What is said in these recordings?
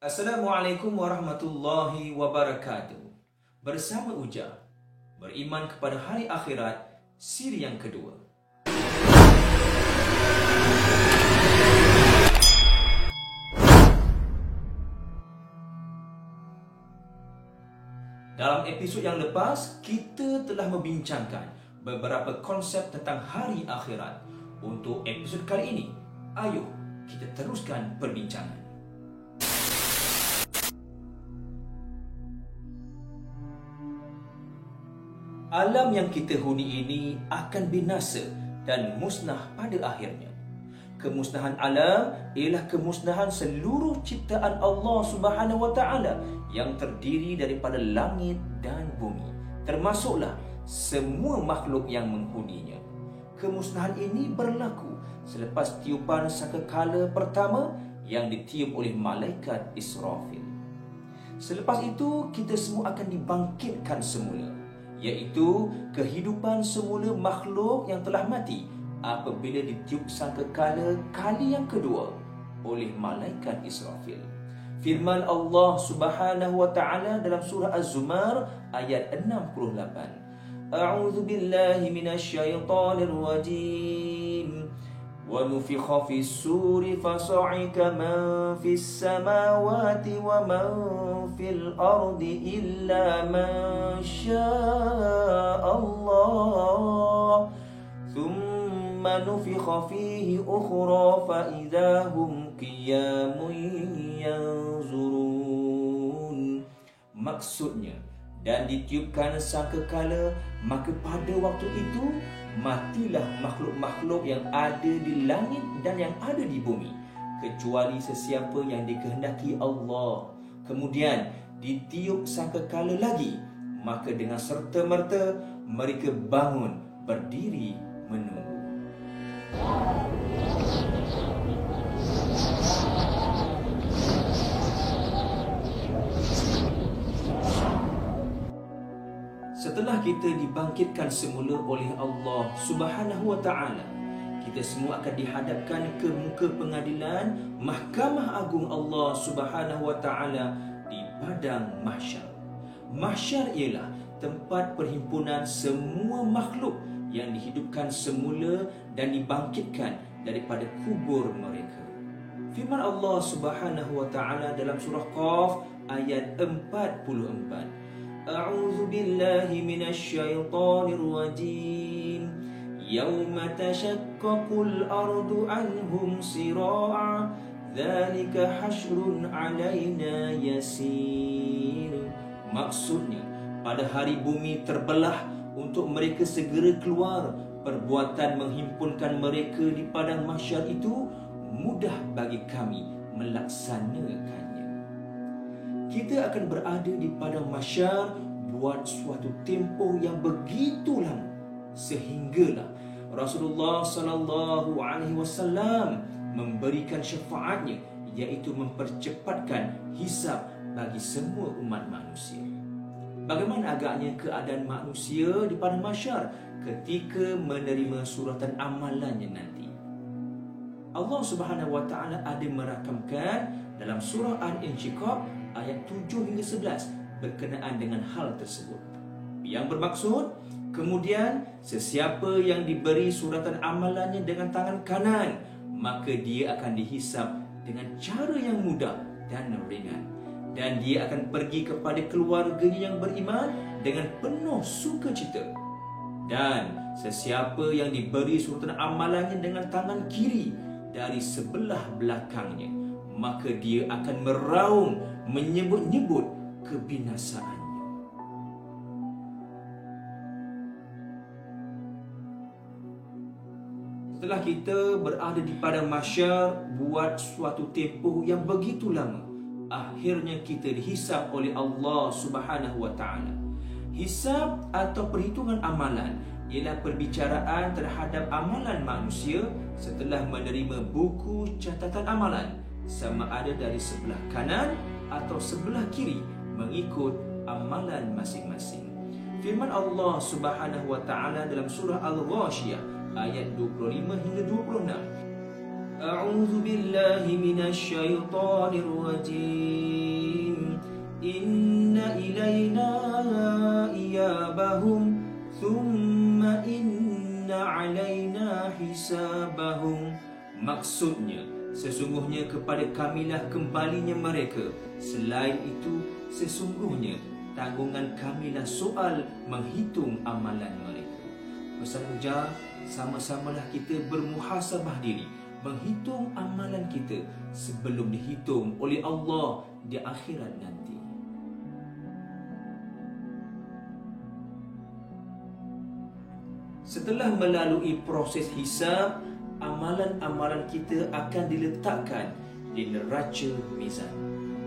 Assalamualaikum warahmatullahi wabarakatuh. Bersama Uja, beriman kepada hari akhirat, siri yang kedua. Dalam episod yang lepas, kita telah membincangkan beberapa konsep tentang hari akhirat. Untuk episod kali ini, ayo kita teruskan perbincangan. Alam yang kita huni ini akan binasa dan musnah pada akhirnya. Kemusnahan alam ialah kemusnahan seluruh ciptaan Allah Subhanahu wa taala yang terdiri daripada langit dan bumi, termasuklah semua makhluk yang menghuninya. Kemusnahan ini berlaku selepas tiupan sangkakala pertama yang ditiup oleh malaikat Israfil. Selepas itu kita semua akan dibangkitkan semula, iaitu kehidupan semula makhluk yang telah mati apabila ditiup sangkakala kali yang kedua oleh malaikat Israfil. Firman Allah Subhanahu wa taala dalam surah Az-Zumar ayat 68. A'udzu billahi minasyaitonir rajim. Wa nufikha fis suri fasa'ika man fis samawati wa man fil ardi illa man syaa Allah. Thumma nufikha fihi ukhra fa idza hum qiyamun yanzurun. Maksudnya, dan ditiupkan sangkakala, maka pada waktu itu matilah makhluk-makhluk yang ada di langit dan yang ada di bumi, kecuali sesiapa yang dikehendaki Allah. Kemudian ditiup sangkakala lagi, maka dengan serta-merta mereka bangun berdiri menunggu. Setelah kita dibangkitkan semula oleh Allah Subhanahu wa taala, kita semua akan dihadapkan ke muka pengadilan Mahkamah Agung Allah Subhanahu wa taala di padang mahsyar. Mahsyar ialah tempat perhimpunan semua makhluk yang dihidupkan semula dan dibangkitkan daripada kubur mereka. Firman Allah Subhanahu wa taala dalam surah Qaf ayat 44. A'udzu billahi minasyaitonir rajim. Yauma tashaqqaqul ardu anhum sira'a. Dzalika hasyrun 'alaina yasir. Maksudnya, pada hari bumi terbelah untuk mereka segera keluar, perbuatan menghimpunkan mereka di padang mahsyar itu mudah bagi kami melaksanakannya. Kita akan berada di padang mahsyar buat suatu tempoh yang begitu lama, sehinggalah Rasulullah sallallahu alaihi wasallam memberikan syafaatnya, iaitu mempercepatkan hisab bagi semua umat manusia. Bagaimana agaknya keadaan manusia di padang mahsyar ketika menerima suratan amalannya nanti? Allah Subhanahu wa taala ada merakamkan dalam surah Al-Insyiqaq ayat 7 hingga 11 berkenaan dengan hal tersebut, yang bermaksud, kemudian sesiapa yang diberi suratan amalannya dengan tangan kanan, maka dia akan dihisab dengan cara yang mudah dan ringan, dan dia akan pergi kepada keluarganya yang beriman dengan penuh sukacita. Dan sesiapa yang diberi suratan amalannya dengan tangan kiri dari sebelah belakangnya, maka dia akan meraung menyebut-nyebut kebinasaannya. Setelah kita berada di padang mahsyar buat suatu tempoh yang begitu lama, akhirnya kita dihisab oleh Allah Subhanahu wa taala. Hisab atau perhitungan amalan ialah perbicaraan terhadap amalan manusia setelah menerima buku catatan amalan, sama ada dari sebelah kanan atau sebelah kiri mengikut amalan masing-masing. Firman Allah Subhanahu wa taala dalam surah Al-Ghashiyah ayat 25 hingga 26. A'udzu billahi minasyaitonir rajim. Inna ilaina iyabahum thumma inna alaina hisabahum. Maksudnya, sesungguhnya kepada kamilah kembalinya mereka. Selain itu, sesungguhnya tanggungan kamilah soal menghitung amalan mereka. Pesan ujar, sama-samalah kita bermuhasabah diri, menghitung amalan kita sebelum dihitung oleh Allah di akhirat nanti. Setelah melalui proses hisab, amalan-amalan kita akan diletakkan di neraca mizan.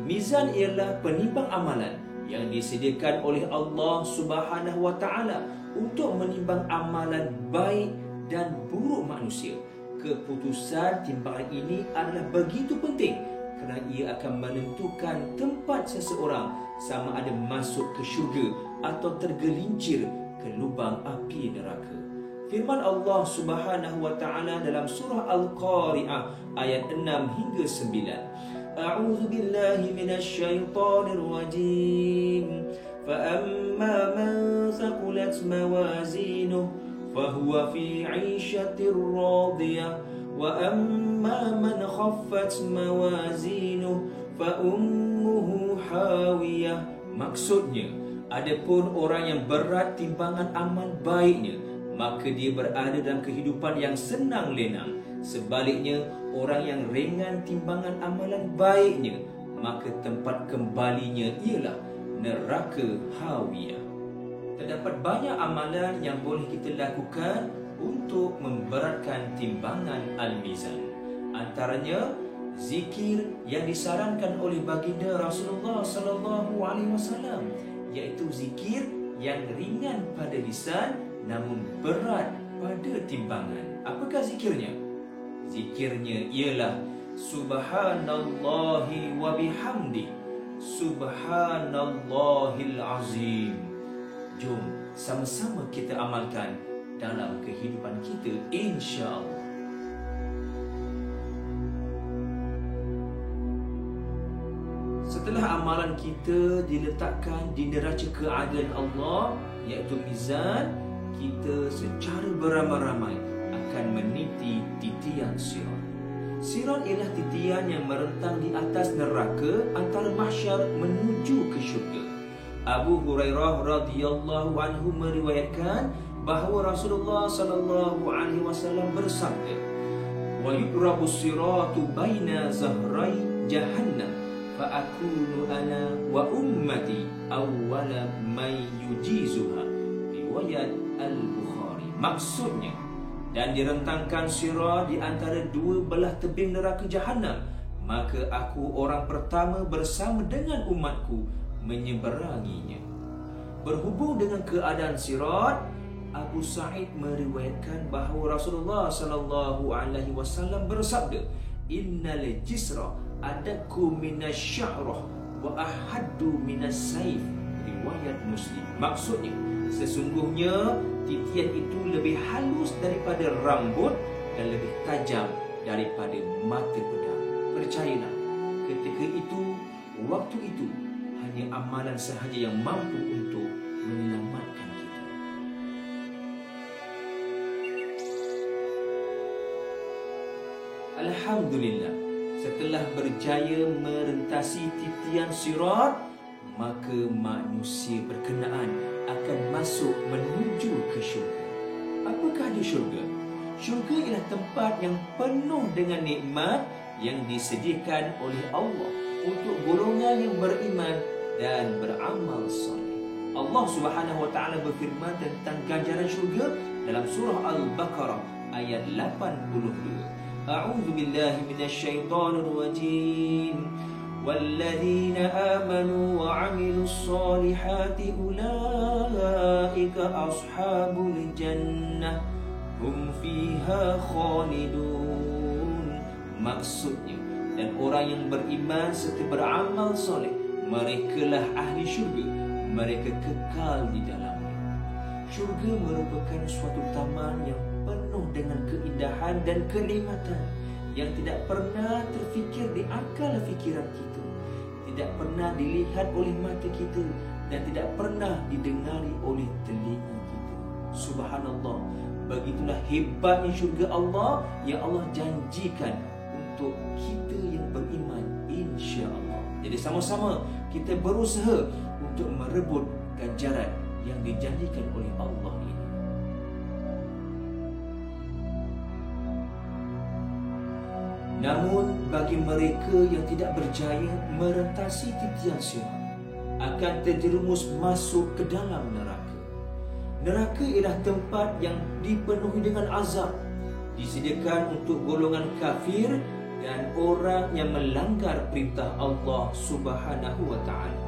Mizan ialah penimbang amalan yang disediakan oleh Allah Subhanahu wa taala untuk menimbang amalan baik dan buruk manusia. Keputusan timbangan ini adalah begitu penting kerana ia akan menentukan tempat seseorang sama ada masuk ke syurga atau tergelincir ke lubang api neraka. Firman Allah Subhanahu wa taala dalam surah Al-Qari'ah ayat 6 hingga 9. A'udzu billahi minasyaitonir rajim. Fa amma man thaqulat mawazinuhu fahuwa fi 'ishatir radiyah wa amma man khaffat mawazinuhu fa ummuhu hawiyah. Maksudnya, adapun orang yang berat timbangan amal baiknya, maka dia berada dalam kehidupan yang senang lenang. Sebaliknya, orang yang ringan timbangan amalan baiknya, maka tempat kembalinya ialah neraka hawiyah. Terdapat banyak amalan yang boleh kita lakukan untuk memberatkan timbangan al-mizan. Antaranya, zikir yang disarankan oleh baginda Rasulullah sallallahu alaihi wasallam, iaitu zikir yang ringan pada lisan namun berat pada timbangan. Apakah zikirnya? Zikirnya ialah Subhanallahi wa bihamdi, Subhanallahil azim. Jom sama-sama kita amalkan dalam kehidupan kita, insya-Allah. Setelah amalan kita diletakkan di neraca keadilan Allah, iaitu mizan, kita secara beramai-ramai akan meniti titian sirat. Sirat ialah titian yang merentang di atas neraka antara mahsyar menuju ke syurga. Abu Hurairah radhiyallahu anhu meriwayatkan bahawa Rasulullah sallallahu alaihi wasallam bersabda, "Wa yudrabu siratu baina zahrai jahannam fa akunu ana wa ummati awwala may yujizuha." Riwayat Al-Bukhari. Maksudnya, dan direntangkan sirat di antara dua belah tebing neraka Jahannam, maka aku orang pertama bersama dengan umatku menyeberanginya. Berhubung dengan keadaan sirat, Abu Sa'id meriwayatkan bahawa Rasulullah sallallahu alaihi wasallam bersabda, "Innal jisra adakku minasya'rah wa ahaddu minas saif." Riwayat Muslim. Maksudnya, sesungguhnya titian itu lebih halus daripada rambut dan lebih tajam daripada mata pedang. Percayalah, ketika itu, waktu itu, hanya amalan sahaja yang mampu untuk menyelamatkan kita. Alhamdulillah, setelah berjaya merentasi titian sirat, maka manusia berkenaan akan masuk menuju ke syurga. Apakah di syurga? Syurga ialah tempat yang penuh dengan nikmat yang disediakan oleh Allah untuk golongan yang beriman dan beramal soleh. Allah Subhanahu wa taala berfirman tentang ganjaran syurga dalam surah Al-Baqarah ayat 82. A'udzu billahi minasyaitonir rajim. وَالَّذِينَ آمَنُوا وَعَمِلُوا الصَّالِحَاتِ أُولَئِكَ أَصْحَابُ الْجَنَّةِ هُمْ فِيهَا خَالِدُونَ. Maksudnya, dan orang yang beriman serta beramal soleh, merekalah ahli syurga, mereka kekal di dalamnya. Syurga merupakan suatu taman yang penuh dengan keindahan dan kenikmatan. yang tidak pernah terfikir di akal fikiran kita, tidak pernah dilihat oleh mata kita, dan tidak pernah didengari oleh telinga kita. Subhanallah, begitulah hebatnya syurga Allah yang Allah janjikan untuk kita yang beriman, insya-Allah. Jadi sama-sama kita berusaha untuk merebut ganjaran yang dijanjikan oleh Allah ini. Namun bagi mereka yang tidak berjaya merentasi titian sirat, akan terjerumus masuk ke dalam neraka. Neraka ialah tempat yang dipenuhi dengan azab, disediakan untuk golongan kafir dan orang yang melanggar perintah Allah Subhanahu wa taala.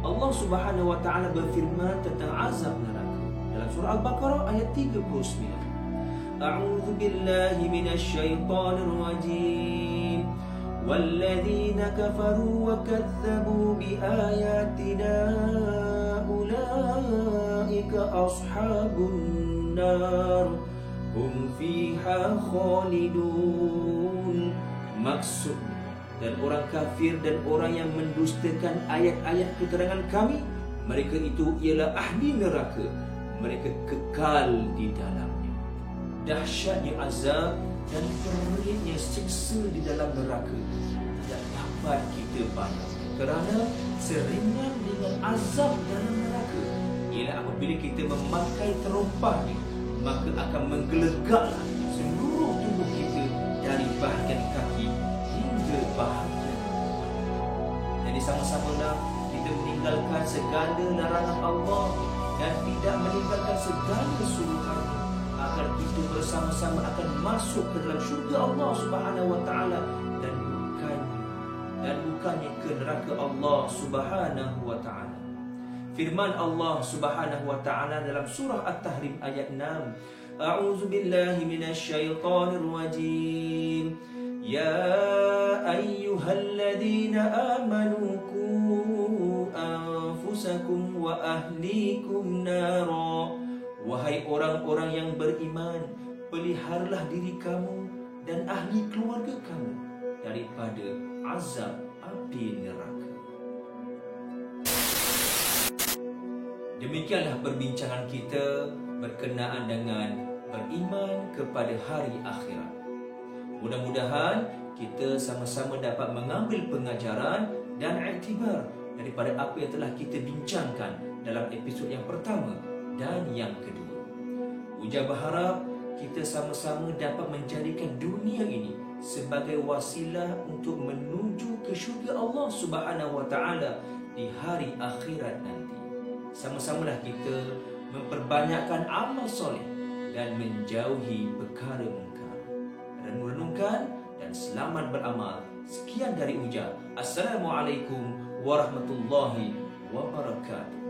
Allah Subhanahu wa taala berfirman tentang azab neraka dalam surah Al-Baqarah ayat 39. A'udzu billahi minasy syaithanir rajim. وَالَّذِينَ كَفَرُوا وَكَذَّبُوا بِآيَاتِنَا أُولَئِكَ أَصْحَابُ النَّارِ هُمْ فِيهَا خَالِدُونَ. Maksudnya, dan orang kafir dan orang yang mendustakan ayat-ayat keterangan kami, mereka itu ialah ahli neraka, mereka kekal di dalamnya. Dahsyatnya azab dan peritnya siksa di dalam neraka tidak dapat kita pandang, kerana seringan dengan azab dalam neraka ialah apabila kita memakai terompahnya, maka akan menggelegaklah seluruh tubuh kita dari bahagian kaki hingga bahagian kepala. Jadi sama-samalah kita meninggalkan segala larangan Allah dan tidak meninggalkan segala suruhannya, agar kita bersama-sama akan masuk ke dalam syurga Allah Subhanahu wa taala dan bukannya ke neraka Allah Subhanahu wa taala. Firman Allah Subhanahu wa taala dalam surah At-Tahrim ayat 6. A'udzu billahi minasy syaithanir rajim. Ya ayyuhalladzina amanu qu anfusakum wa ahlikum nara. Wahai orang-orang yang beriman, peliharalah diri kamu dan ahli keluarga kamu daripada azab api neraka. Demikianlah perbincangan kita berkenaan dengan beriman kepada hari akhirat. Mudah-mudahan kita sama-sama dapat mengambil pengajaran dan iktibar daripada apa yang telah kita bincangkan dalam episod yang pertama dan yang kedua. Ujar berharap kita sama-sama dapat menjadikan dunia ini sebagai wasilah untuk menuju ke syurga Allah Subhanahu wa taala di hari akhirat nanti. Sama-samalah kita memperbanyakkan amal soleh dan menjauhi perkara mungkar. Renung-renungkan dan selamat beramal. Sekian dari Ujar. Assalamualaikum warahmatullahi wabarakatuh.